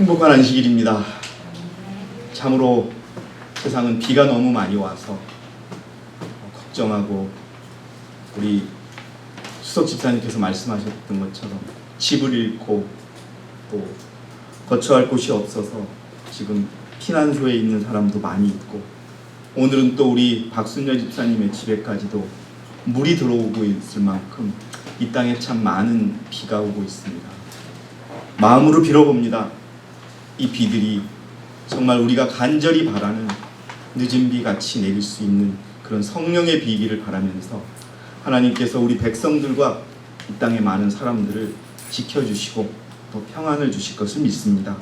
행복한 안식일입니다. 참으로 세상은 비가 너무 많이 와서 걱정하고, 우리 수석 집사님께서 말씀하셨던 것처럼 집을 잃고 또 거처할 곳이 없어서 지금 피난소에 있는 사람도 많이 있고, 오늘은 또 우리 박순열 집사님의 집에까지도 물이 들어오고 있을 만큼 이 땅에 참 많은 비가 오고 있습니다. 마음으로 빌어봅니다. 이 비들이 정말 우리가 간절히 바라는 늦은 비 같이 내릴 수 있는 그런 성령의 비기를 바라면서 하나님께서 우리 백성들과 이 땅의 많은 사람들을 지켜주시고 또 평안을 주실 것을 믿습니다.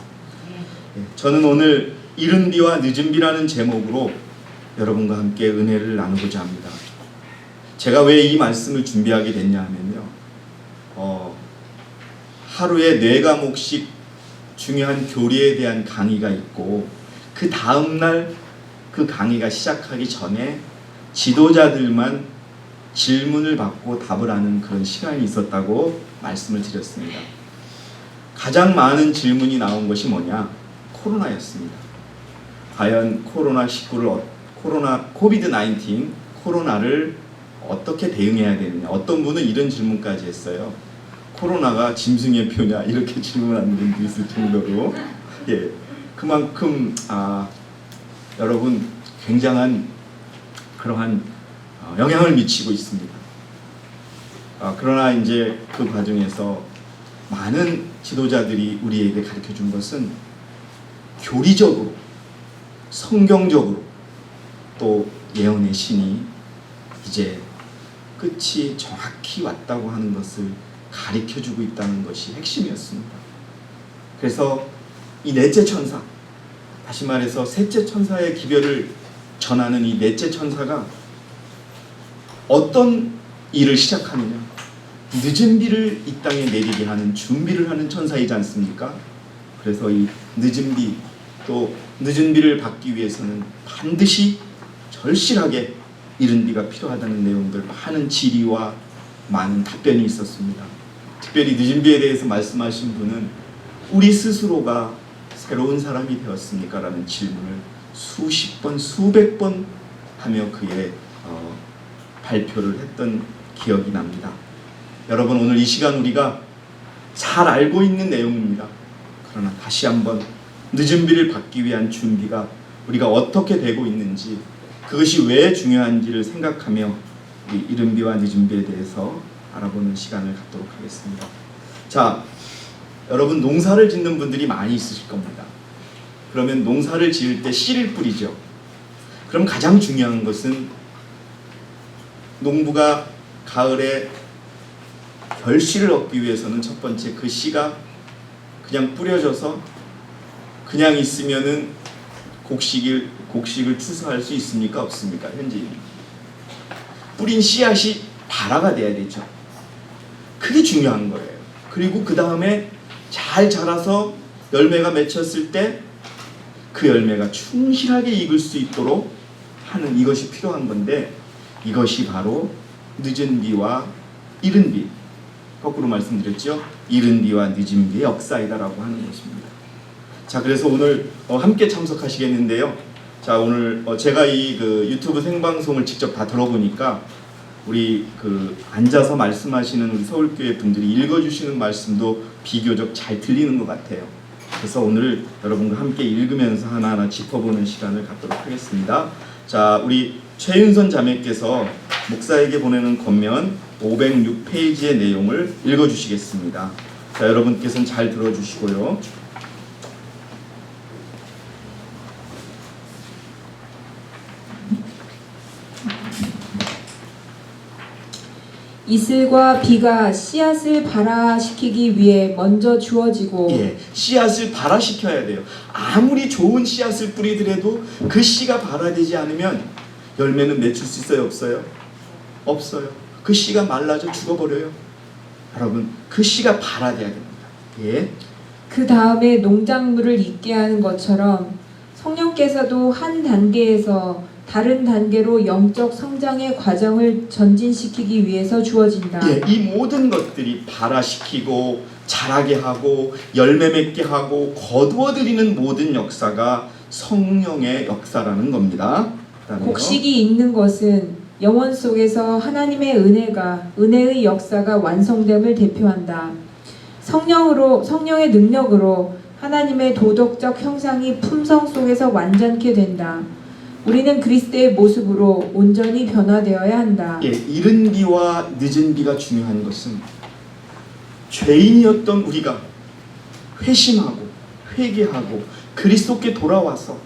저는 오늘 이른 비와 늦은 비라는 제목으로 여러분과 함께 은혜를 나누고자 합니다. 제가 왜 이 말씀을 준비하게 됐냐 하면요, 하루에 4과목씩 중요한 교리에 대한 강의가 있고, 그 다음날 그 강의가 시작하기 전에 지도자들만 질문을 받고 답을 하는 그런 시간이 있었다고 말씀을 드렸습니다. 가장 많은 질문이 나온 것이 뭐냐? 코로나였습니다. 과연 코비드-19 코로나를 어떻게 대응해야 되느냐? 어떤 분은 이런 질문까지 했어요. 코로나가 짐승의 표냐? 이렇게 질문하는 분도 있을 정도로, 그만큼 여러분 굉장한 그러한 영향을 미치고 있습니다. 그러나 이제 그 과정에서 많은 지도자들이 우리에게 가르쳐 준 것은 교리적으로, 성경적으로, 또 예언의 신이 이제 끝이 정확히 왔다고 하는 것을 가르쳐주고 있다는 것이 핵심이었습니다. 그래서 이 넷째 천사, 다시 말해서 셋째 천사의 기별을 전하는 이 넷째 천사가 어떤 일을 시작하느냐? 늦은 비를 이 땅에 내리게 하는 준비를 하는 천사이지 않습니까? 그래서 이 늦은 비, 또 늦은 비를 받기 위해서는 반드시 절실하게 이른 비가 필요하다는 내용들, 많은 질의와 많은 답변이 있었습니다. 특별히 늦은 비에 대해서 말씀하신 분은 우리 스스로가 새로운 사람이 되었습니까? 라는 질문을 수십 번, 수백 번 하며 그의 발표를 했던 기억이 납니다. 여러분, 오늘 이 시간 우리가 잘 알고 있는 내용입니다. 그러나 다시 한번 늦은 비를 받기 위한 준비가 우리가 어떻게 되고 있는지, 그것이 왜 중요한지를 생각하며 우리 이른 비와 늦은 비에 대해서 알아보는 시간을 갖도록 하겠습니다. 자, 여러분, 농사를 짓는 분들이 많이 있으실 겁니다. 그러면 농사를 지을 때 씨를 뿌리죠. 그럼 가장 중요한 것은 농부가 가을에 결실을 얻기 위해서는 첫 번째, 그 씨가 그냥 뿌려져서 그냥 있으면은 곡식을 추수할 수 있습니까? 없습니까? 현재 뿌린 씨앗이 발화가 돼야 되죠. 그게 중요한 거예요. 그리고 그 다음에 잘 자라서 열매가 맺혔을 때 그 열매가 충실하게 익을 수 있도록 하는, 이것이 필요한 건데, 이것이 바로 늦은 비와 이른 비, 거꾸로 말씀드렸죠. 이른 비와 늦은 비의 역사이다라고 하는 것입니다. 자, 그래서 오늘 함께 참석하시겠는데요. 자, 오늘 제가 이 유튜브 생방송을 직접 다 들어보니까 우리 앉아서 말씀하시는 우리 서울교회 분들이 읽어주시는 말씀도 비교적 잘 들리는 것 같아요. 그래서 오늘 여러분과 함께 읽으면서 하나하나 짚어보는 시간을 갖도록 하겠습니다. 자, 우리 최윤선 자매께서 목사에게 보내는 권면 506페이지의 내용을 읽어주시겠습니다. 자, 여러분께서는 잘 들어주시고요. 이슬과 비가 씨앗을 발화시키기 위해 먼저 주어지고, 씨앗을 발화시켜야 돼요. 아무리 좋은 씨앗을 뿌리더라도 그 씨가 발화되지 않으면 열매는 맺힐 수 있어요? 없어요? 없어요. 그 씨가 말라져 죽어버려요. 여러분, 그 씨가 발화돼야 됩니다. 그 다음에 농작물을 익게 하는 것처럼 성령께서도 한 단계에서 다른 단계로 영적 성장의 과정을 전진시키기 위해서 주어진다. 이 모든 것들이 발화시키고 자라게 하고 열매 맺게 하고 거두어들이는 모든 역사가 성령의 역사라는 겁니다. 그다음에요. 곡식이 있는 것은 영혼 속에서 하나님의 은혜의 역사가 완성됨을 대표한다. 성령의 능력으로 하나님의 도덕적 형상이 품성 속에서 완전케 된다. 우리는 그리스도의 모습으로 온전히 변화되어야 한다. 예, 이른 비와 늦은 비가 중요한 것은 죄인이었던 우리가 회심하고 회개하고 그리스도께 돌아와서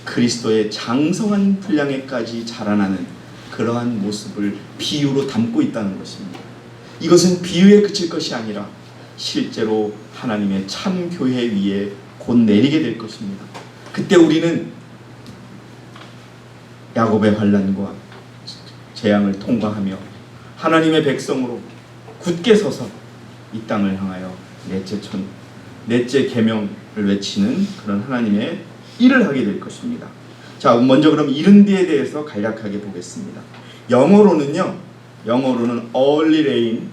그리스도의 장성한 분량에까지 자라나는 그러한 모습을 비유로 담고 있다는 것입니다. 이것은 비유에 그칠 것이 아니라 실제로 하나님의 참 교회 위에 곧 내리게 될 것입니다. 그때 우리는 야곱의 환난과 재앙을 통과하며 하나님의 백성으로 굳게 서서 이 땅을 향하여 넷째 계명을 외치는 그런 하나님의 일을 하게 될 것입니다. 자, 먼저 그럼 이른 비에 대해서 간략하게 보겠습니다. 영어로는 early rain,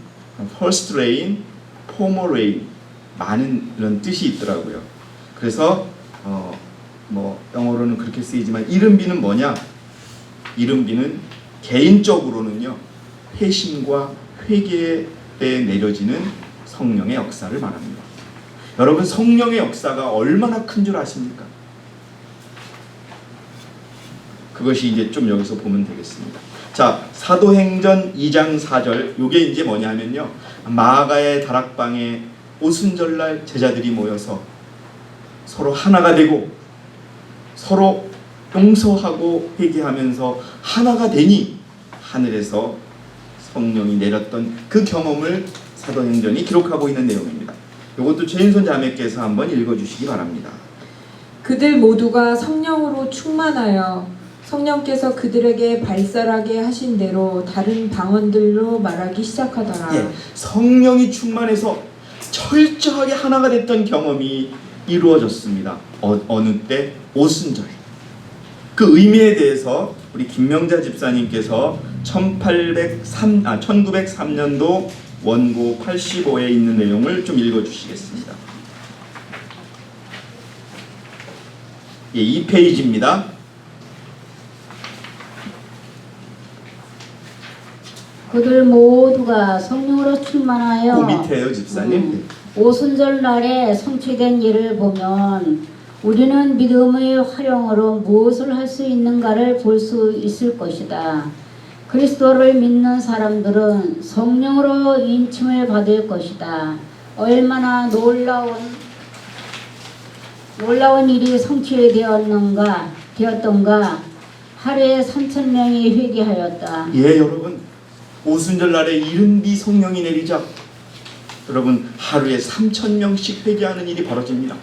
first rain, former rain 많은 이런 뜻이 있더라고요. 그래서 영어로는 그렇게 쓰이지만 이른 비는 뭐냐? 이른 비는 개인적으로는요, 회심과 회개에 내려지는 성령의 역사를 말합니다. 여러분, 성령의 역사가 얼마나 큰 줄 아십니까? 그것이 이제 좀 여기서 보면 되겠습니다. 자, 사도행전 2장 4절, 요게 이제 뭐냐면요, 마가의 다락방에 오순절날 제자들이 모여서 서로 하나가 되고 서로 용서하고 회개하면서 하나가 되니 하늘에서 성령이 내렸던 그 경험을 사도행전이 기록하고 있는 내용입니다. 이것도 최인선 자매께서 한번 읽어주시기 바랍니다. 그들 모두가 성령으로 충만하여 성령께서 그들에게 발설하게 하신 대로 다른 방언들로 말하기 시작하더라. 예, 성령이 충만해서 철저하게 하나가 됐던 경험이 이루어졌습니다. 어느 때? 오순절. 그 의미에 대해서 우리 김명자 집사님께서 1903년도 원고 85에 있는 내용을 좀 읽어주시겠습니다. 예, 2페이지입니다. 그들 모두가 성령으로 충만하여 그 밑에요, 집사님. 오순절 날에 성취된 일을 보면 우리는 믿음의 활용으로 무엇을 할 수 있는가를 볼 수 있을 것이다. 그리스도를 믿는 사람들은 성령으로 인침을 받을 것이다. 얼마나 놀라운 일이 되었던가. 하루에 3,000명이 회개하였다. 예, 여러분, 오순절 날에 이른 비 성령이 내리자 여러분 하루에 3,000명씩 회개하는 일이 벌어집니다.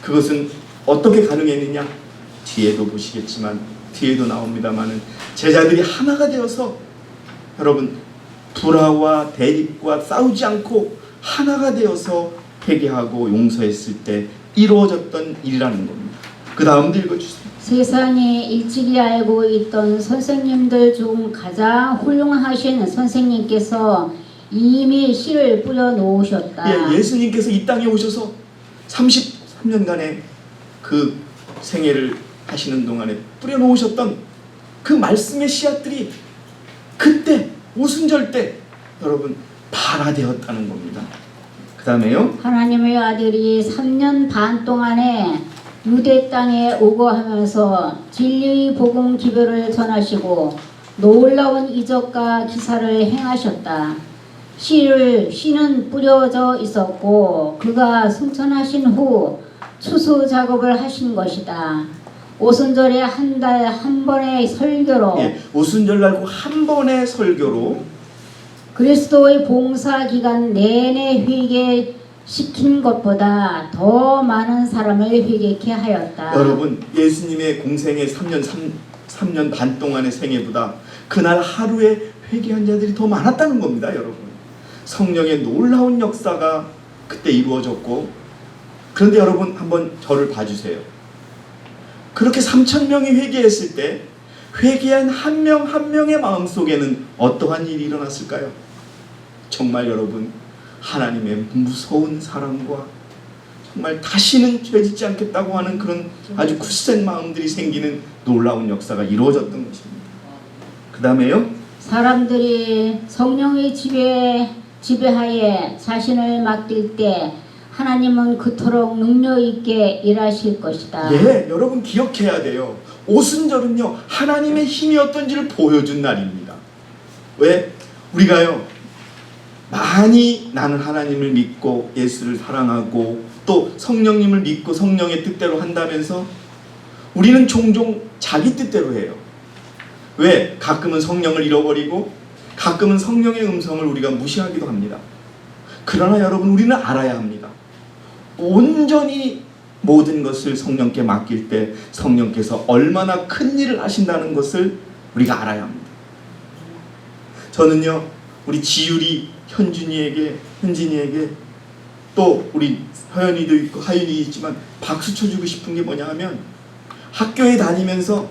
그것은 어떻게 가능했느냐? 뒤에도 보시겠지만 뒤에도 나옵니다마는 제자들이 하나가 되어서 여러분 불화와 대립과 싸우지 않고 하나가 되어서 회개하고 용서했을 때 이루어졌던 일이라는 겁니다. 그 다음도 읽어주세요. 세상에 일찍이 알고 있던 선생님들 중 가장 훌륭하신 선생님께서 이미 씨를 뿌려 놓으셨다. 예, 예수님께서 이 땅에 오셔서 33년간의 그 생애를 하시는 동안에 뿌려 놓으셨던 그 말씀의 씨앗들이 그때 오순절 때 여러분 발화되었다는 겁니다. 그 다음에요. 하나님의 아들이 3년 반 동안에 유대 땅에 오고 하면서 진리의 복음 기별을 전하시고 놀라운 이적과 기사를 행하셨다. 씨는 뿌려져 있었고 그가 승천하신 후 추수 작업을 하신 것이다. 오순절에 한 달 한 번의 설교로 오순절날 한 번의 설교로 그리스도의 봉사 기간 내내 회개시킨 것보다 더 많은 사람을 회개케 하였다. 여러분 예수님의 공생의 3년 반 동안의 생애보다 그날 하루에 회개한 자들이 더 많았다는 겁니다. 여러분 성령의 놀라운 역사가 그때 이루어졌고 그런데 여러분 한번 저를 봐주세요. 그렇게 3,000명이 회개했을 때 회개한 한 명 한 명의 마음속에는 어떠한 일이 일어났을까요? 정말 여러분 하나님의 무서운 사랑과 정말 다시는 죄짓지 않겠다고 하는 그런 아주 굳센 마음들이 생기는 놀라운 역사가 이루어졌던 것입니다. 그 다음에요. 사람들이 성령의 지배하에 자신을 맡길 때 하나님은 그토록 능력 있게 일하실 것이다. 예, 여러분 기억해야 돼요. 오순절은요 하나님의 힘이 어떤지를 보여준 날입니다. 왜? 우리가요 많이 나는 하나님을 믿고 예수를 사랑하고 또 성령님을 믿고 성령의 뜻대로 한다면서 우리는 종종 자기 뜻대로 해요. 왜? 가끔은 성령을 잃어버리고 가끔은 성령의 음성을 우리가 무시하기도 합니다. 그러나 여러분 우리는 알아야 합니다. 온전히 모든 것을 성령께 맡길 때 성령께서 얼마나 큰 일을 하신다는 것을 우리가 알아야 합니다. 저는요 우리 지율이 현진이에게 또 우리 허연이도 있고 하윤이 있지만 박수 쳐주고 싶은 게 뭐냐 하면 학교에 다니면서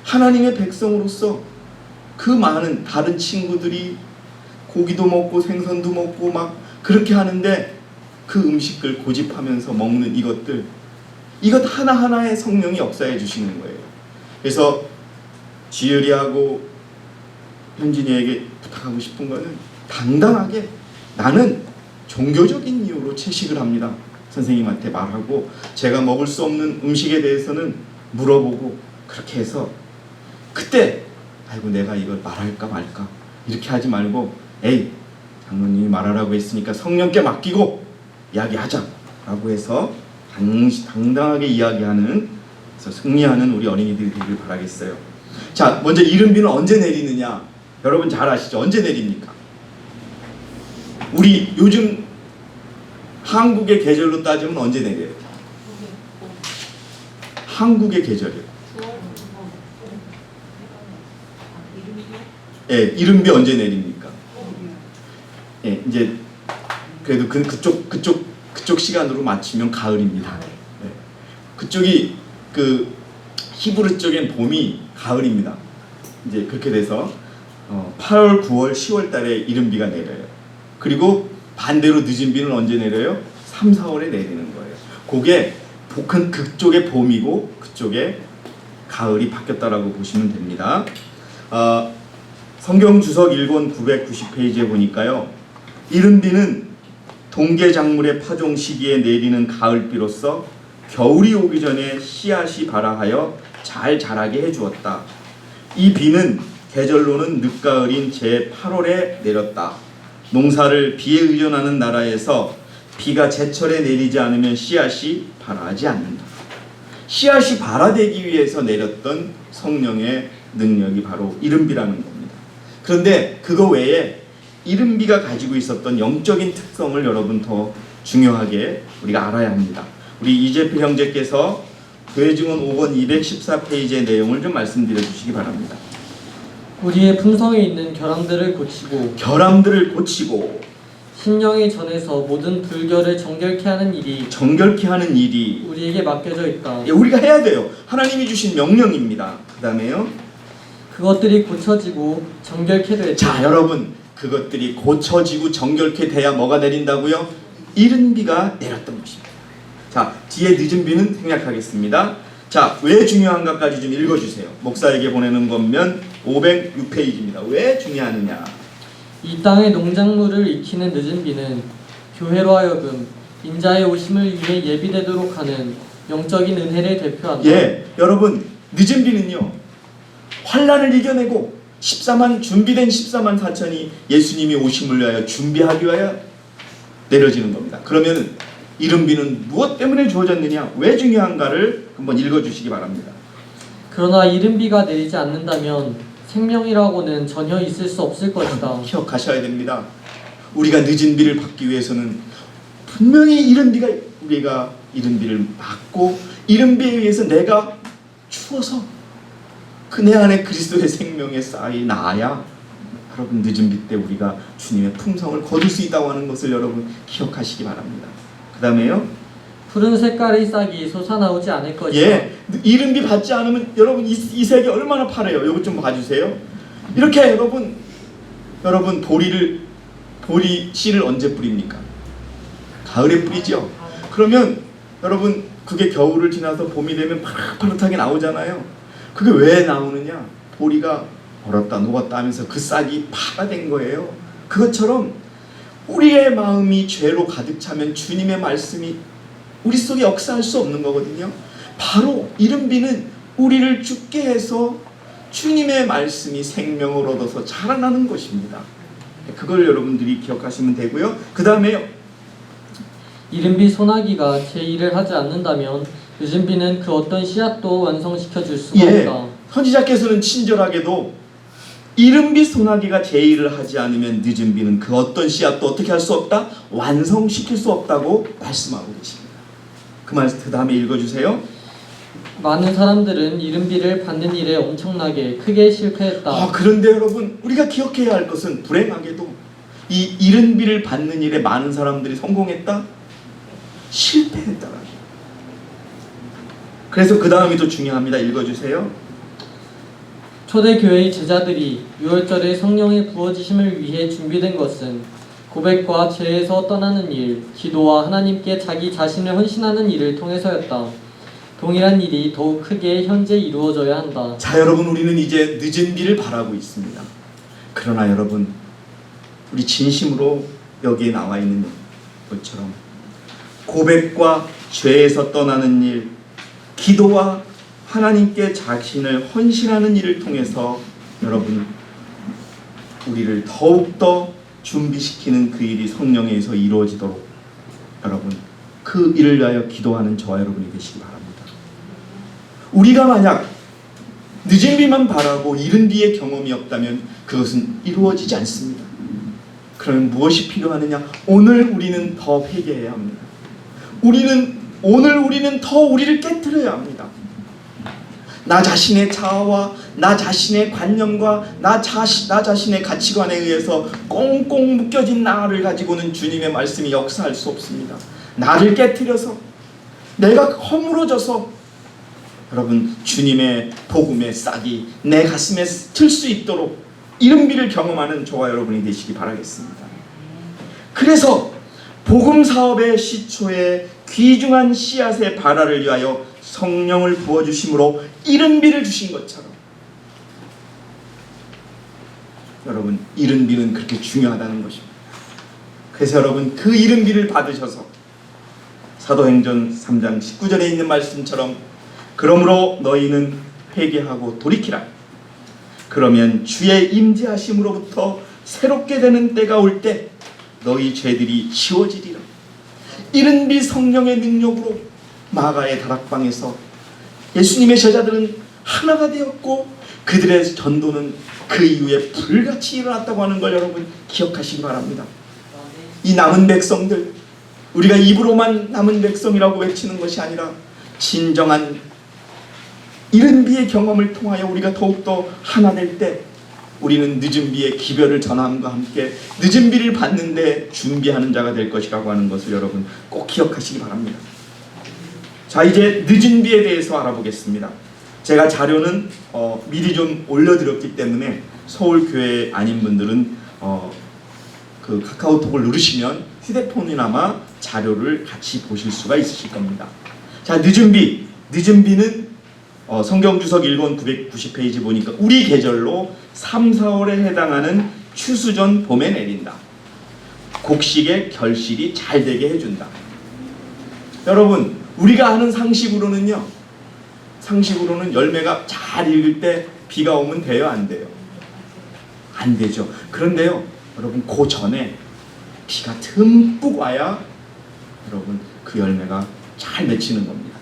하나님의 백성으로서 그 많은 다른 친구들이 고기도 먹고 생선도 먹고 막 그렇게 하는데 그 음식을 고집하면서 먹는 이것 하나하나에 성령이 역사해 주시는 거예요. 그래서 지율이하고 현진이에게 부탁하고 싶은 거는 당당하게 나는 종교적인 이유로 채식을 합니다. 선생님한테 말하고 제가 먹을 수 없는 음식에 대해서는 물어보고 그렇게 해서 그때 아이고 내가 이걸 말할까 말까 이렇게 하지 말고 에이 장로님이 말하라고 했으니까 성령께 맡기고 이야기하자 라고 해서 당당하게 이야기하는 그래서 승리하는 우리 어린이들이 되길 바라겠어요. 자, 먼저 이른비는 언제 내리느냐 여러분 잘 아시죠? 언제 내립니까? 우리 요즘 한국의 계절로 따지면 언제 내려요? 한국의 계절이요. 예, 이른비 언제 내립니까? 예, 이제 그래도 그쪽 시간으로 맞추면 가을입니다. 예. 그쪽이 그 히브리 쪽엔 봄이 가을입니다. 이제 그렇게 돼서 8월, 9월, 10월 달에 이른비가 내려요. 그리고 반대로 늦은 비는 언제 내려요? 3, 4월에 내리는 거예요. 그게 그쪽의 봄이고 그쪽에 가을이 바뀌었다라고 보시면 됩니다. 성경 주석 1권 990페이지에 보니까요. 이른비는 동계작물의 파종 시기에 내리는 가을비로서 겨울이 오기 전에 씨앗이 발아하여 잘 자라게 해주었다. 이 비는 계절로는 늦가을인 제8월에 내렸다. 농사를 비에 의존하는 나라에서 비가 제철에 내리지 않으면 씨앗이 발아하지 않는다. 씨앗이 발아되기 위해서 내렸던 성령의 능력이 바로 이른비라는 겁니다. 그런데 그거 외에 이른비가 가지고 있었던 영적인 특성을 여러분 더 중요하게 우리가 알아야 합니다. 우리 이재필 형제께서 교회증언 5권 214페이지의 내용을 좀 말씀드려 주시기 바랍니다. 우리의 품성에 있는 결함들을 고치고 심령이 전해서 모든 불결을 정결케 하는 일이 우리에게 맡겨져 있다. 예, 우리가 해야 돼요. 하나님이 주신 명령입니다. 그 다음에요. 그것들이 고쳐지고 정결케 될 때. 자, 여러분 그것들이 고쳐지고 정결케 돼야 뭐가 내린다고요? 이른 비가 내렸던 것입니다. 자, 뒤에 늦은 비는 생략하겠습니다. 자, 왜 중요한가까지 좀 읽어주세요. 목사에게 보내는 권면 506페이지입니다. 왜 중요하느냐? 이 땅의 농작물을 익히는 늦은 비는 교회로 하여금 인자의 오심을 위해 예비되도록 하는 영적인 은혜를 대표한다. 예, 여러분 늦은 비는요 환난을 이겨내고 준비된 14만 4천이 예수님이 오심을 위하여 준비하기 위하여 내려지는 겁니다. 그러면 이른 비는 무엇 때문에 주어졌느냐, 왜 중요한가를 한번 읽어주시기 바랍니다. 그러나 이른 비가 내리지 않는다면 생명이라고는 전혀 있을 수 없을 것이다. 기억하셔야 됩니다. 우리가 늦은 비를 받기 위해서는 분명히 우리가 이른 비를 맞고 이른 비에 의해서 내가 추워서 그 내 안에 그리스도의 생명에 쌓이 나야 여러분 늦은 비 때 우리가 주님의 품성을 거둘 수 있다고 하는 것을 여러분 기억하시기 바랍니다. 그 다음에요. 푸른 색깔의 싹이 솟아나오지 않을 것이다. 예, 이른 비 받지 않으면 여러분 이 색이 얼마나 파래요. 이것 좀 봐주세요. 이렇게 여러분 보리를 보리 씨를 언제 뿌립니까? 가을에 뿌리죠. 그러면 여러분 그게 겨울을 지나서 봄이 되면 파릇파릇하게 나오잖아요. 그게 왜 나오느냐? 보리가 얼었다 녹았다 하면서 그 싹이 파가 된 거예요. 그것처럼 우리의 마음이 죄로 가득 차면 주님의 말씀이 우리 속에 역사할 수 없는 거거든요. 바로 이른 비는 우리를 죽게 해서 주님의 말씀이 생명을 얻어서 자라나는 것입니다. 그걸 여러분들이 기억하시면 되고요. 그 다음에요. 이른비 소나기가 제 일을 하지 않는다면 늦은 비는 그 어떤 씨앗도 완성시켜 줄 수가 없다. 선지자께서는 친절하게도 이른비 소나기가 제 일을 하지 않으면 늦은 비는 그 어떤 씨앗도 어떻게 할 수 없다? 완성시킬 수 없다고 말씀하고 계십니다. 그 말씀 그 다음에 읽어주세요. 많은 사람들은 이른 비를 받는 일에 엄청나게 크게 실패했다. 그런데 여러분 우리가 기억해야 할 것은 불행하게도 이 이른 비를 받는 일에 많은 사람들이 성공했다? 실패했다라고. 그래서 그 다음이 더 중요합니다. 읽어주세요. 초대교회의 제자들이 유월절에 성령의 부어지심을 위해 준비된 것은 고백과 죄에서 떠나는 일, 기도와 하나님께 자기 자신을 헌신하는 일을 통해서였다. 동일한 일이 더욱 크게 현재 이루어져야 한다. 자 여러분 우리는 이제 늦은 비를 바라고 있습니다. 그러나 여러분 우리 진심으로 여기에 나와 있는 것처럼 고백과 죄에서 떠나는 일, 기도와 하나님께 자신을 헌신하는 일을 통해서 여러분 우리를 더욱더 준비시키는 그 일이 성령에 의해서 이루어지도록 여러분 그 일을 위하여 기도하는 저와 여러분이 되시기 바랍니다. 우리가 만약 늦은 비만 바라고 이른 비의 경험이 없다면 그것은 이루어지지 않습니다. 그러면 무엇이 필요하느냐? 오늘 우리는 더 회개해야 합니다. 오늘 우리는 더 우리를 깨트려야 합니다. 나 자신의 자아와 나 자신의 관념과 나 자신의 가치관에 의해서 꽁꽁 묶여진 나를 가지고는 주님의 말씀이 역사할 수 없습니다. 나를 깨트려서 내가 허물어져서 여러분 주님의 복음의 싹이 내 가슴에 틀 수 있도록 이른 비를 경험하는 저와 여러분이 되시기 바라겠습니다. 그래서 복음 사업의 시초에 귀중한 씨앗의 발화를 위하여 성령을 부어주심으로 이른 비를 주신 것처럼 여러분 이른 비는 그렇게 중요하다는 것입니다. 그래서 여러분 그 이른 비를 받으셔서 사도행전 3장 19절에 있는 말씀처럼 그러므로 너희는 회개하고 돌이키라. 그러면 주의 임재하심으로부터 새롭게 되는 때가 올 때 너희 죄들이 지워지리라. 이른 비 성령의 능력으로 마가의 다락방에서 예수님의 제자들은 하나가 되었고 그들의 전도는 그 이후에 불같이 일어났다고 하는 걸 여러분 기억하시기 바랍니다. 이 남은 백성들 우리가 입으로만 남은 백성이라고 외치는 것이 아니라 진정한 이른 비의 경험을 통하여 우리가 더욱더 하나 될 때 우리는 늦은 비의 기별을 전함과 함께 늦은 비를 받는데 준비하는 자가 될 것이라고 하는 것을 여러분 꼭 기억하시기 바랍니다. 자 이제 늦은 비에 대해서 알아보겠습니다. 제가 자료는 미리 좀 올려드렸기 때문에 서울교회 아닌 분들은 그 카카오톡을 누르시면 휴대폰이나마 자료를 같이 보실 수가 있으실 겁니다. 자 늦은 비는 성경주석 1권 990페이지 보니까 우리 계절로 3, 4월에 해당하는 추수전 봄에 내린다. 곡식의 결실이 잘 되게 해준다. 여러분 우리가 아는 상식으로는 열매가 잘 익을 때 비가 오면 돼요? 안 돼요? 안 되죠. 그런데요 여러분 그 전에 비가 듬뿍 와야 여러분 그 열매가 잘 맺히는 겁니다.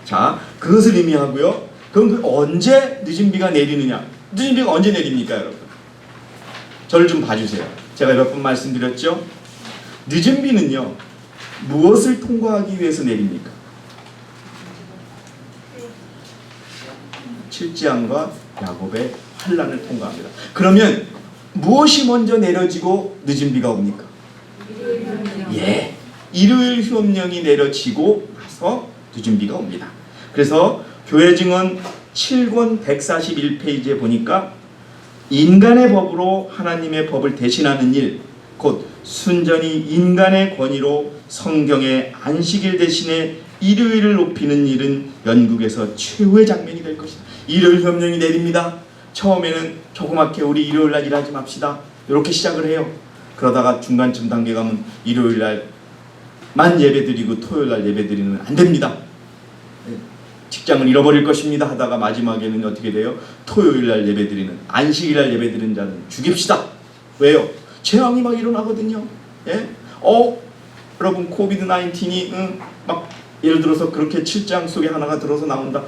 자 그것을 의미하고요. 그럼 언제 늦은 비가 내리느냐? 늦은 비가 언제 내립니까 여러분? 저를 좀 봐주세요. 제가 몇 번 말씀드렸죠? 늦은 비는요 무엇을 통과하기 위해서 내립니까? 칠지암과 야곱의 환난을 통과합니다. 그러면 무엇이 먼저 내려지고 늦은 비가 옵니까? 일요일 휴업령이 내려지고 나서 늦은 비가 옵니다. 그래서 교회 증언 7권 141페이지에 보니까 인간의 법으로 하나님의 법을 대신하는 일, 곧 순전히 인간의 권위로 성경의 안식일 대신에 일요일을 높이는 일은 영국에서 최후의 장면이 될 것이다. 일요일 협령이 내립니다. 처음에는 조그맣게 우리 일요일 날 일하지 맙시다. 이렇게 시작을 해요. 그러다가 중간쯤 단계 가면 일요일 날만 예배드리고 토요일 날 예배드리면 안 됩니다. 직장을 잃어버릴 것입니다 하다가 마지막에는 어떻게 돼요? 토요일 날 예배드리는, 안식일 날 예배드리는 자는 죽입시다. 왜요? 재앙이 막 일어나거든요. 예? 여러분 코비드 19이 막 예를 들어서 그렇게 7장 속에 하나가 들어서 나온다.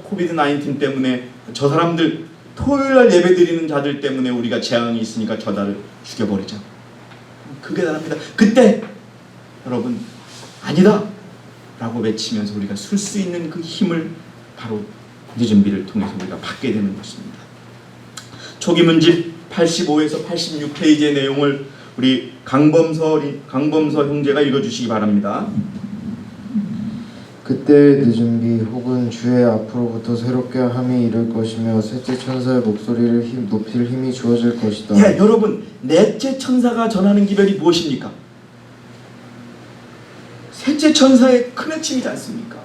코비드 19 때문에 저 사람들 토요일 날 예배드리는 자들 때문에 우리가 재앙이 있으니까 저들을 죽여버리자. 그게 다릅니다. 그때 여러분 아니다 라고 외치면서 우리가 쓸 수 있는 그 힘을 바로 늦은비를 통해서 우리가 받게 되는 것입니다. 초기 문집 85에서 86페이지의 내용을 우리 강범서 형제가 읽어주시기 바랍니다. 그때 늦은비 혹은 주의 앞으로부터 새롭게 함이 이를 것이며 셋째 천사의 목소리를 높일 힘이 주어질 것이다. 예, 여러분 넷째 천사가 전하는 기별이 무엇입니까? 셋째 천사의 큰 외침이지 않습니까?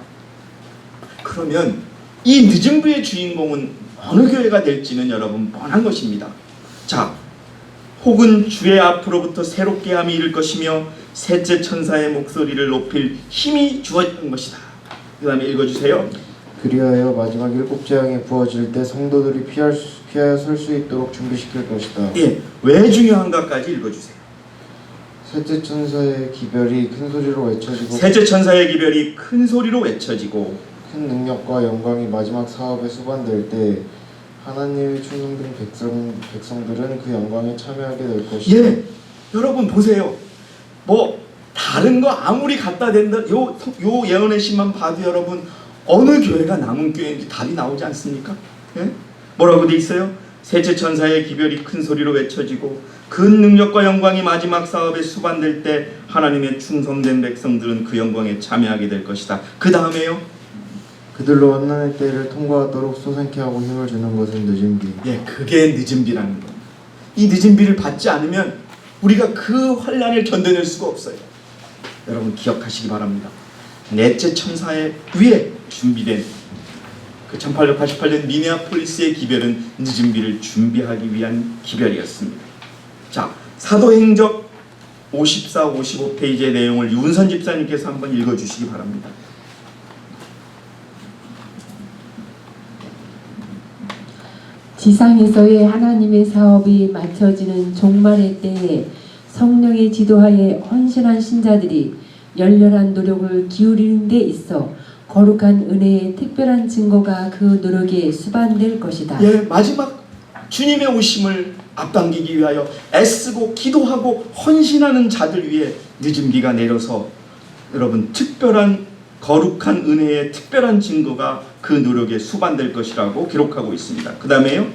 그러면 이 늦은비의 주인공은 어느 교회가 될지는 여러분 뻔한 것입니다. 자, 혹은 주의 앞으로부터 새롭게 함이 이를 것이며 셋째 천사의 목소리를 높일 힘이 주어지는 것이다. 그 다음에 읽어주세요. 그리하여 마지막 일곱 재앙이 부어질 때 성도들이 피하여 설 수 있도록 준비시킬 것이다. 예, 왜 중요한가까지 읽어주세요. 셋째 천사의 기별이 큰 소리로 외쳐지고 셋째 천사의 기별이 큰 소리로 외쳐지고 큰 능력과 영광이 마지막 사업에 수반될 때 하나님의 충성된 백성들은 그 영광에 참여하게 될 것이다. 예, 여러분 보세요. 뭐 다른 거 아무리 갖다 댄다 요 예언의 신만 봐도 여러분 어느 교회가 남은 교회인지 답이 나오지 않습니까? 예? 뭐라고 돼 있어요? 셋째 천사의 기별이 큰 소리로 외쳐지고 큰 능력과 영광이 마지막 사업에 수반될 때 하나님의 충성된 백성들은 그 영광에 참여하게 될 것이다. 그 다음에요. 그들로 환난의 때를 통과하도록 솟아나게 하고 힘을 주는 것은 늦은비. 예, 그게 늦은비라는 겁니다. 이 늦은비를 받지 않으면 우리가 그 환난을 견뎌낼 수가 없어요. 여러분 기억하시기 바랍니다. 넷째 천사의 위에 준비된 그 1888년 미네아폴리스의 기별은 늦은비를 준비하기 위한 기별이었습니다. 자, 사도행적 54, 55페이지의 내용을 윤선 집사님께서 한번 읽어주시기 바랍니다. 지상에서의 하나님의 사업이 마쳐지는 종말의 때에 성령의 지도하에 헌신한 신자들이 열렬한 노력을 기울이는 데 있어 거룩한 은혜의 특별한 증거가 그 노력에 수반될 것이다. 예, 마지막 주님의 오심을 앞당기기 위하여 애쓰고 기도하고 헌신하는 자들 위해 늦은 비가 내려서 여러분 특별한 거룩한 은혜의 특별한 증거가 그 노력에 수반될 것이라고 기록하고 있습니다. 그 다음에요.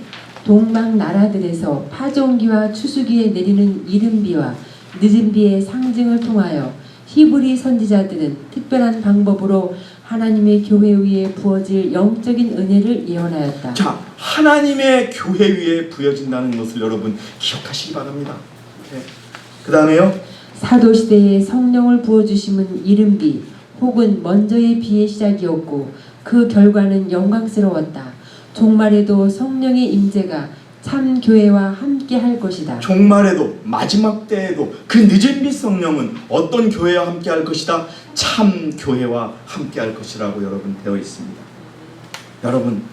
동방 나라들에서 파종기와 추수기에 내리는 이른 비와 늦은 비의 상징을 통하여 히브리 선지자들은 특별한 방법으로 하나님의 교회 위에 부어질 영적인 은혜를 예언하였다. 자, 하나님의 교회 위에 부여진다는 것을 여러분 기억하시기 바랍니다. 네. 그 다음에요. 사도시대에 성령을 부어주심은 이른 비 혹은 먼저의 비의 시작이었고 그 결과는 영광스러웠다. 종말에도 성령의 임재가 참 교회와 함께 할 것이다. 종말에도 마지막 때에도 그 늦은 빛 성령은 어떤 교회와 함께 할 것이다? 참 교회와 함께 할 것이라고 여러분 되어 있습니다. 여러분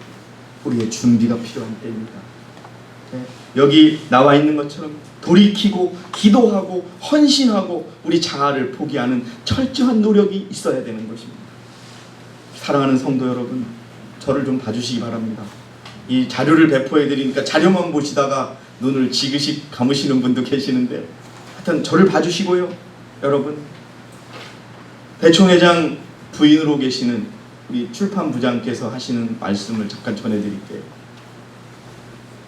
우리의 준비가 필요한 때입니다. 네. 여기 나와 있는 것처럼 돌이키고 기도하고 헌신하고 우리 자아를 포기하는 철저한 노력이 있어야 되는 것입니다. 사랑하는 성도 여러분, 저를 좀 봐주시기 바랍니다. 이 자료를 배포해 드리니까 자료만 보시다가 눈을 지그시 감으시는 분도 계시는데 하여튼 저를 봐주시고요. 여러분 대총회장 부인으로 계시는 우리 출판부장께서 하시는 말씀을 잠깐 전해드릴게요.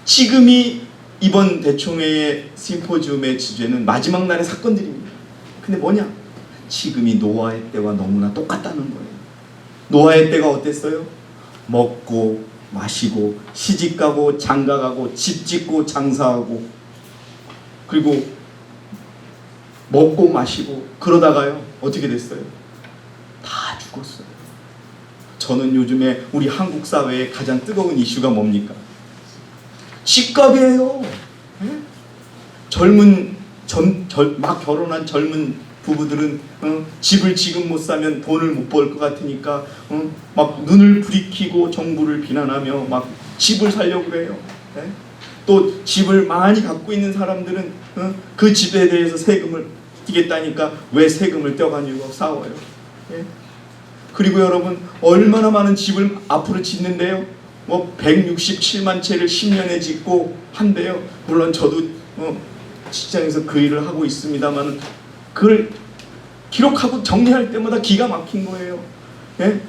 지금이 이번 대총회의 심포지움의 주제는 마지막 날의 사건들입니다. 근데 뭐냐? 지금이 노아의 때와 너무나 똑같다는 거예요. 노아의 때가 어땠어요? 먹고 마시고 시집가고 장가가고 집 짓고 장사하고 그리고 먹고 마시고 그러다가요 어떻게 됐어요? 다 죽었어요. 저는 요즘에 우리 한국 사회의 가장 뜨거운 이슈가 뭡니까? 집값이에요. 예? 막 결혼한 젊은 부부들은 집을 지금 못 사면 돈을 못 벌 것 같으니까 막 눈을 부리키고 정부를 비난하며 막 집을 살려고 그래요. 예? 또 집을 많이 갖고 있는 사람들은 그 집에 대해서 세금을 띄겠다니까 왜 세금을 떼어가지고 싸워요. 예? 그리고 여러분 얼마나 많은 집을 앞으로 짓는데요. 뭐 167만 채를 10년에 짓고 한대요. 물론 저도 직장에서 그 일을 하고 있습니다만 그걸 기록하고 정리할 때마다 기가 막힌 거예요. 예?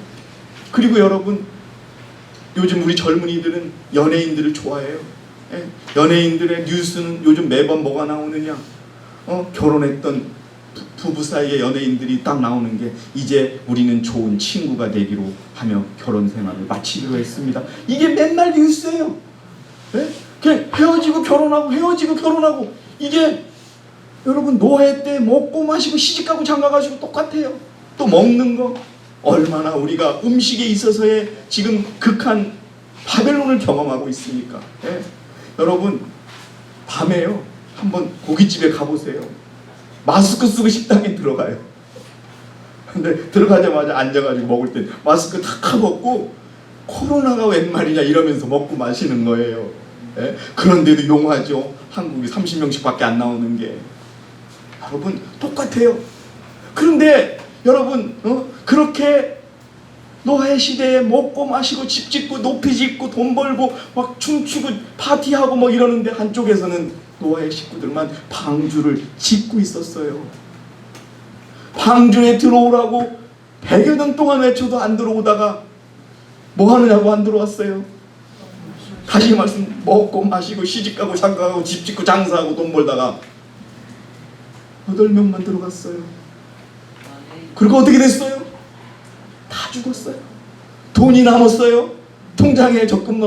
그리고 여러분 요즘 우리 젊은이들은 연예인들을 좋아해요. 예? 연예인들의 뉴스는 요즘 매번 뭐가 나오느냐? 결혼했던 부부 사이의 연예인들이 딱 나오는 게 이제 우리는 좋은 친구가 되기로 하며 결혼 생활을 마치기로 했습니다. 이게 맨날 뉴스예요. 예? 그냥 헤어지고 결혼하고 헤어지고 결혼하고 이게 여러분 노예 때 먹고 마시고 시집가고 장가가시고 똑같아요. 또 먹는 거 얼마나 우리가 음식에 있어서의 지금 극한 바벨론을 경험하고 있습니까? 예? 여러분 밤에요 한번 고깃집에 가보세요. 마스크 쓰고 식당에 들어가요. 근데 들어가자마자 앉아가지고 먹을 때 마스크 다 벗고 코로나가 웬 말이냐 이러면서 먹고 마시는 거예요. 예? 그런데도 용하죠. 한국이 30명씩밖에 안 나오는 게. 여러분 똑같아요. 그런데 여러분 그렇게 노예 시대에 먹고 마시고 집 짓고 높이 짓고 돈 벌고 막 춤추고 파티하고 뭐 이러는데 한쪽에서는 노예 식구들만 방주를 짓고 있었어요. 방주에 들어오라고 100여 년 동안 외쳐도 안 들어오다가 뭐 하느냐고 안 들어왔어요. 다시 말씀 먹고 마시고 시집가고 장가가고 집 짓고 장사하고 돈 벌다가 8명만 들어갔어요. 그리고 어떻게 됐어요? 다 죽었어요. 돈이 남았어요. 통장에 적금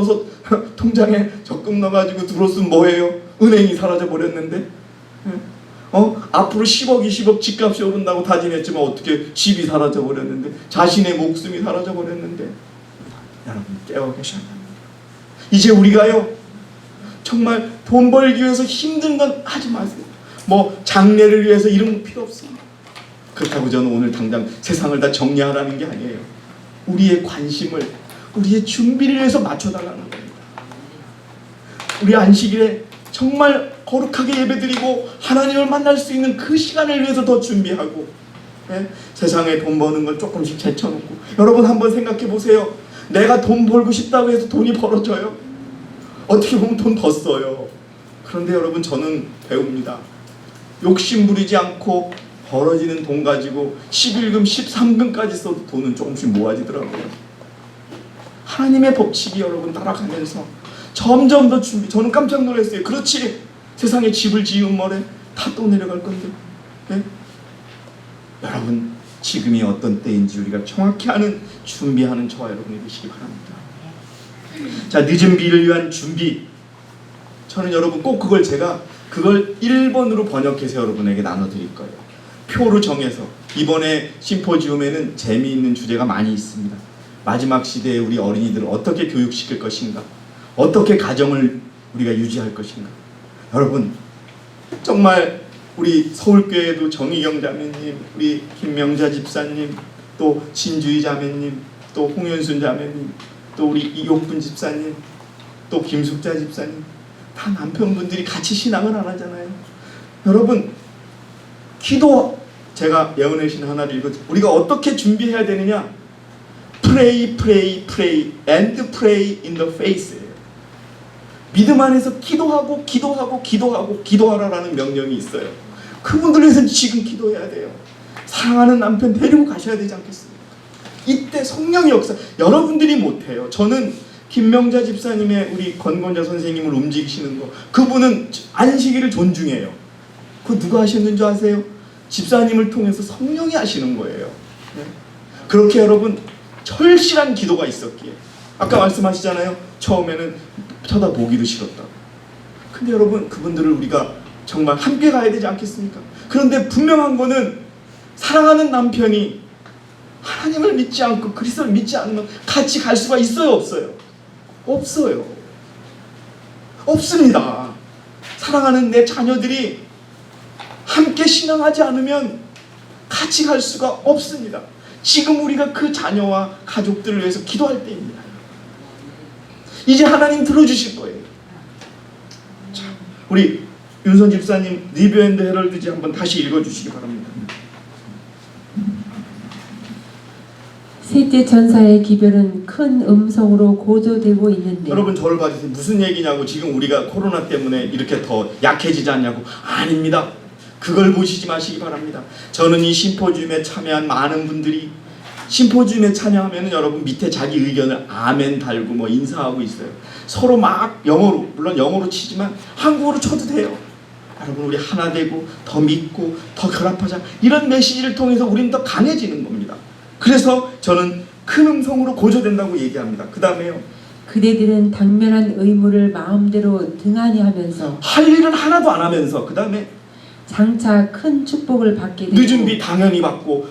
넣어가지고 들었으면 뭐예요? 은행이 사라져 버렸는데. 앞으로 10억 20억 집값이 오른다고 다짐했지만 어떻게 집이 사라져 버렸는데 자신의 목숨이 사라져 버렸는데. 여러분 깨어 계셔야 합니다. 이제 우리가요 정말 돈 벌기 위해서 힘든 건 하지 마세요. 뭐 장래를 위해서 이런 거 필요 없습니다. 그렇다고 저는 오늘 당장 세상을 다 정리하라는 게 아니에요. 우리의 관심을 우리의 준비를 위해서 맞춰달라는 겁니다. 우리 안식일에 정말 거룩하게 예배드리고 하나님을 만날 수 있는 그 시간을 위해서 더 준비하고 예? 세상에 돈 버는 걸 조금씩 제쳐놓고 여러분 한번 생각해 보세요. 내가 돈 벌고 싶다고 해서 돈이 벌어져요? 어떻게 보면 돈 더 써요. 그런데 여러분 저는 배웁니다. 욕심 부리지 않고 벌어지는 돈 가지고 11금 13금까지 써도 돈은 조금씩 모아지더라고요. 하나님의 법칙이 여러분 따라가면서 점점 더 저는 깜짝 놀랐어요. 그렇지 세상에 집을 지은 머래 다 또 내려갈 건데 네? 여러분 지금이 어떤 때인지 우리가 정확히 아는 준비하는 저와 여러분이 되시기 바랍니다. 자, 늦은 비를 위한 준비. 저는 여러분 꼭 그걸 1번으로 번역해서 여러분에게 나눠드릴 거예요. 표로 정해서. 이번에 심포지움에는 재미있는 주제가 많이 있습니다. 마지막 시대에 우리 어린이들을 어떻게 교육시킬 것인가, 어떻게 가정을 우리가 유지할 것인가. 여러분 정말 우리 서울교회도 정희경 자매님, 우리 김명자 집사님, 또 진주희 자매님, 또 홍윤순 자매님, 또 우리 이옥분 집사님, 또 김숙자 집사님, 다 남편분들이 같이 신앙을 안 하잖아요. 여러분 기도, 제가 예언의 신 하나를 읽어 우리가 어떻게 준비해야 되느냐. Pray, pray, pray and pray in the faith. 믿음 안에서 기도하고 기도하고 기도하고 기도하라라는 명령이 있어요. 그분들 위해서 지금 기도해야 돼요. 사랑하는 남편 데리고 가셔야 되지 않겠습니까? 이때 성령의 역사 여러분들이 못해요. 저는 김명자 집사님의 우리 권권자 선생님을 움직이시는 거, 그분은 안식일을 존중해요. 그거 누가 하셨는 줄 아세요? 집사님을 통해서 성령이 하시는 거예요. 네? 그렇게 여러분 절실한 기도가 있었기에 아까 말씀하시잖아요. 처음에는 쳐다보기도 싫었다고. 근데 여러분 그분들을 우리가 정말 함께 가야 되지 않겠습니까? 그런데 분명한 거는 사랑하는 남편이 하나님을 믿지 않고 그리스도를 믿지 않으면 같이 갈 수가 있어요, 없어요? 없어요. 없습니다. 사랑하는 내 자녀들이 함께 신앙하지 않으면 같이 갈 수가 없습니다. 지금 우리가 그 자녀와 가족들을 위해서 기도할 때입니다. 이제 하나님 들어주실 거예요. 자, 우리 윤선 집사님 리뷰 앤드 헤럴드지 한번 다시 읽어주시기 바랍니다. 셋째 천사의 기별은 큰 음성으로 고조되고 있는데 여러분 저를 봐주세요. 무슨 얘기냐고. 지금 우리가 코로나 때문에 이렇게 더 약해지지 않냐고. 아닙니다. 그걸 보시지 마시기 바랍니다. 저는 이 심포지움에 참여한 많은 분들이 심포지움에 참여하면 여러분 밑에 자기 의견을 아멘 달고 뭐 인사하고 있어요. 서로 막 영어로, 물론 영어로 치지만 한국어로 쳐도 돼요. 여러분 우리 하나 되고 더 믿고 더 결합하자, 이런 메시지를 통해서 우리는 더 강해지는 겁니다. 그래서 저는 큰 음성으로 고조된다고 얘기합니다. 그 다음에요, 그대들은 당면한 의무를 마음대로 등한히 하면서 할 일은 하나도 안 하면서, 그 다음에 장차 큰 축복을 받게 되고 늦은 비 당연히 받고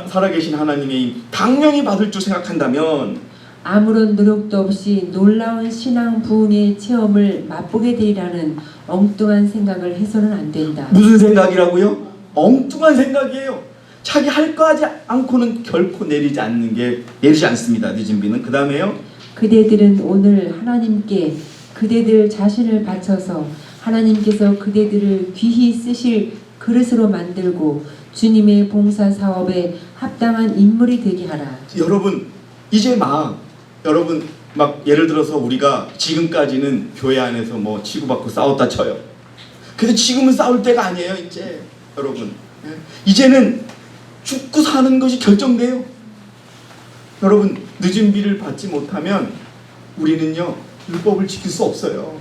살아계신 하나님의 힘 당연히 받을 줄 생각한다면 아무런 노력도 없이 놀라운 신앙 부흥의 체험을 맛보게 되리라는 엉뚱한 생각을 해서는 안 된다. 무슨 생각이라고요? 엉뚱한 생각이에요. 자기 할 거 하지 않고는 결코 내리지 않습니다. 늦은 비는. 그 다음에요, 그대들은 오늘 하나님께 그대들 자신을 바쳐서 하나님께서 그대들을 귀히 쓰실 그릇으로 만들고 주님의 봉사 사업에 합당한 인물이 되게 하라. 여러분 이제 여러분 예를 들어서 우리가 지금까지는 교회 안에서 뭐 치고받고 싸웠다 쳐요. 근데 지금은 싸울 때가 아니에요. 이제 여러분, 이제는 죽고 사는 것이 결정돼요. 여러분 늦은 비를 받지 못하면 우리는요 율법을 지킬 수 없어요.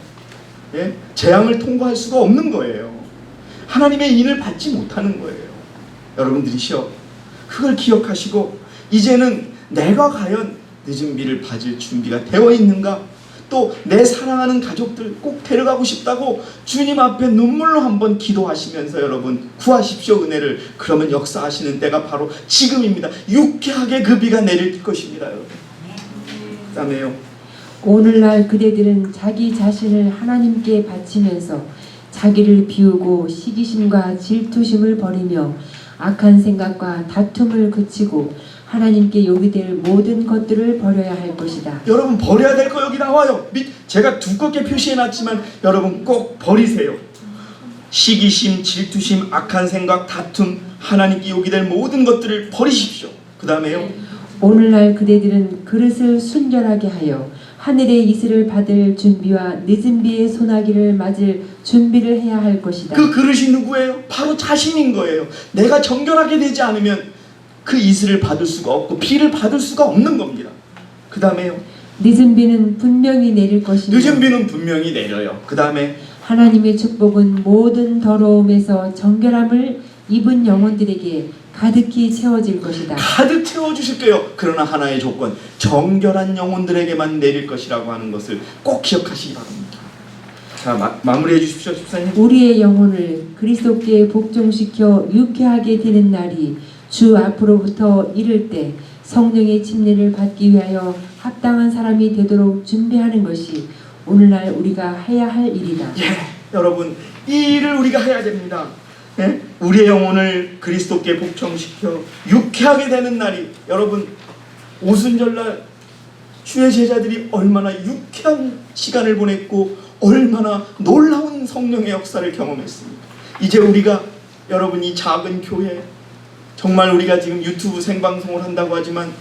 예? 재앙을 통과할 수가 없는 거예요. 하나님의 인을 받지 못하는 거예요. 여러분들이시여, 그걸 기억하시고 이제는 내가 과연 늦은 비를 받을 준비가 되어 있는가, 또 내 사랑하는 가족들 꼭 데려가고 싶다고 주님 앞에 눈물로 한번 기도하시면서 여러분 구하십시오, 은혜를. 그러면 역사하시는 때가 바로 지금입니다. 유쾌하게 그 비가 내릴 것입니다. 여러분, 그 다음에요, 오늘날 그대들은 자기 자신을 하나님께 바치면서 자기를 비우고 시기심과 질투심을 버리며 악한 생각과 다툼을 그치고 하나님께 요기될 모든 것들을 버려야 할 것이다. 여러분 버려야 될 거 여기 나와요. 제가 두껍게 표시해놨지만 여러분 꼭 버리세요. 시기심, 질투심, 악한 생각, 다툼, 하나님께 요기될 모든 것들을 버리십시오. 그 다음에요, 오늘날 그대들은 그릇을 순결하게 하여 하늘의 이슬을 받을 준비와 늦은 비의 소나기를 맞을 준비를 해야 할 것이다. 그 그릇이 누구예요? 바로 자신인 거예요. 내가 정결하게 되지 않으면 그 이슬을 받을 수가 없고 비를 받을 수가 없는 겁니다. 그 다음에요, 늦은 비는 분명히 내릴 것이며 늦은 비는 분명히 내려요. 그 다음에 하나님의 축복은 모든 더러움에서 정결함을 입은 영혼들에게 가득히 채워질 것이다. 가득 채워주실게요. 그러나 하나의 조건, 정결한 영혼들에게만 내릴 것이라고 하는 것을 꼭 기억하시기 바랍니다. 자, 마무리해 주십시오, 집사님. 우리의 영혼을 그리스도께 복종시켜 유쾌하게 되는 날이 주 앞으로부터 이를 때 성령의 침례를 받기 위하여 합당한 사람이 되도록 준비하는 것이 오늘날 우리가 해야 할 일이다. 여러분 이 일을 우리가 해야 됩니다. 예? 우리의 영혼을 그리스도께 복종시켜 유쾌하게 되는 날이, 여러분 오순절날 주의 제자들이 얼마나 유쾌한 시간을 보냈고 얼마나 놀라운 성령의 역사를 경험했습니까? 이제 우리가 여러분 이 작은 교회, 정말 우리가 지금 유튜브 생방송을 한다고 하지만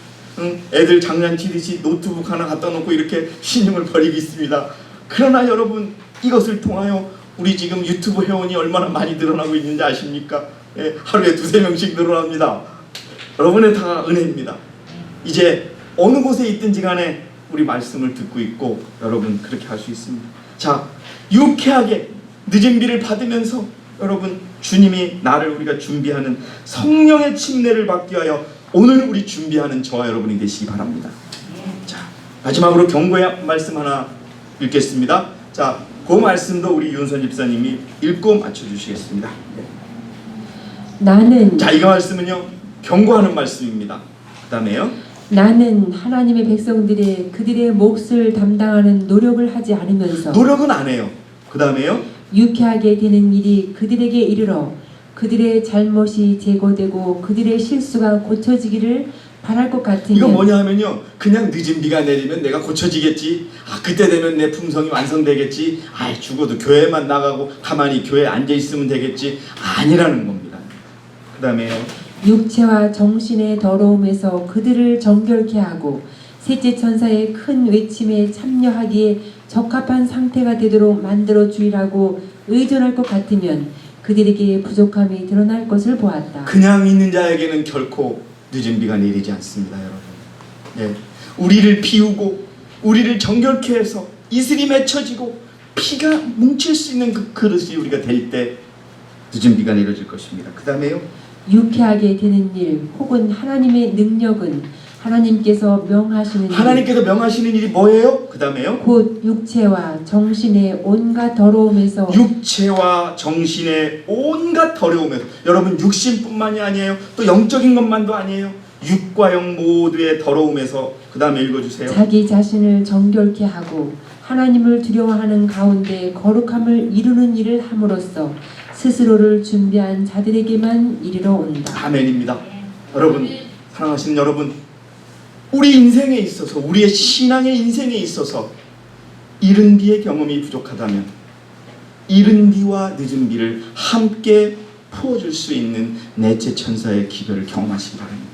애들 장난치듯이 노트북 하나 갖다 놓고 이렇게 신용을 벌이고 있습니다. 그러나 여러분 이것을 통하여 우리 지금 유튜브 회원이 얼마나 많이 늘어나고 있는지 아십니까? 예, 하루에 2-3명씩 늘어납니다. 여러분의 다 은혜입니다. 이제 어느 곳에 있든지 간에 우리 말씀을 듣고 있고 여러분 그렇게 할 수 있습니다. 자, 유쾌하게 늦은 비를 받으면서 여러분 주님이 나를 우리가 준비하는 성령의 침례를 받기 위하여 오늘 우리 준비하는 저와 여러분이 되시기 바랍니다. 자, 마지막으로 경고의 말씀 하나 읽겠습니다. 자, 그 말씀도 우리 윤선 집사님이 읽고 맞춰주시겠습니다. 나는 자, 이 말씀은요 경고하는 말씀입니다. 그 다음에요 나는 하나님의 백성들의 그들의 몫을 담당하는 노력을 하지 않으면서 노력은 안 해요. 그 다음에요 유쾌하게 되는 일이 그들에게 이르러 그들의 잘못이 제거되고 그들의 실수가 고쳐지기를 바랄 것 같으면 이거 뭐냐 하면요 그냥 늦은 비가 내리면 내가 고쳐지겠지, 그때 되면 내 품성이 완성되겠지, 죽어도 교회만 나가고 가만히 교회에 앉아있으면 되겠지, 아니라는 겁니다. 그 다음에요 육체와 정신의 더러움에서 그들을 정결케 하고 셋째 천사의 큰 외침에 참여하기에 적합한 상태가 되도록 만들어 주리라고 의존할 것 같으면 그들에게 부족함이 드러날 것을 보았다. 그냥 있는 자에게는 결코 늦은 비가 내리지 않습니다, 여러분. 네. 우리를 비우고 우리를 정결케 해서 이슬이 맺혀지고 피가 뭉칠 수 있는 그 그릇이 우리가 될 때 늦은 비가 내려질 것입니다. 그 다음에요 유쾌하게 되는 일 혹은 하나님의 능력은 하나님께서 명하시는 일, 하나님께서 명하시는 일이 뭐예요? 그 다음에요 곧 육체와 정신의 온갖 더러움에서 육체와 정신의 온갖 더러움에서, 여러분 육신뿐만이 아니에요. 또 영적인 것만도 아니에요. 육과 영 모두의 더러움에서, 그 다음에 읽어주세요. 자기 자신을 정결케 하고 하나님을 두려워하는 가운데 거룩함을 이루는 일을 함으로써 스스로를 준비한 자들에게만 이르러 온다. 아멘입니다. 여러분, 사랑하시는 여러분, 우리 인생에 있어서, 우리의 신앙의 인생에 있어서 이른 비의 경험이 부족하다면 이른 비와 늦은 비를 함께 부어줄 수 있는 넷째 천사의 기별을 경험하시기 바랍니다.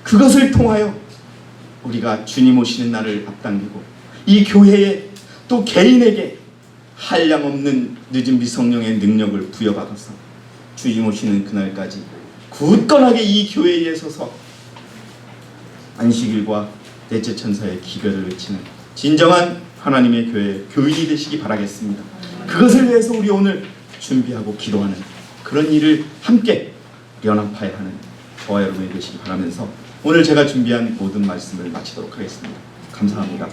그것을 통하여 우리가 주님 오시는 날을 앞당기고 이 교회에 또 개인에게 한량없는 늦은 비 성령의 능력을 부여받아서 주님 오시는 그날까지 굳건하게 이 교회에 서서 안식일과 넷째 천사의 기별을 외치는 진정한 하나님의 교인이 되시기 바라겠습니다. 그것을 위해서 우리 오늘 준비하고 기도하는 그런 일을 함께 연합하여 하는 저와 여러분이 되시기 바라면서 오늘 제가 준비한 모든 말씀을 마치도록 하겠습니다. 감사합니다.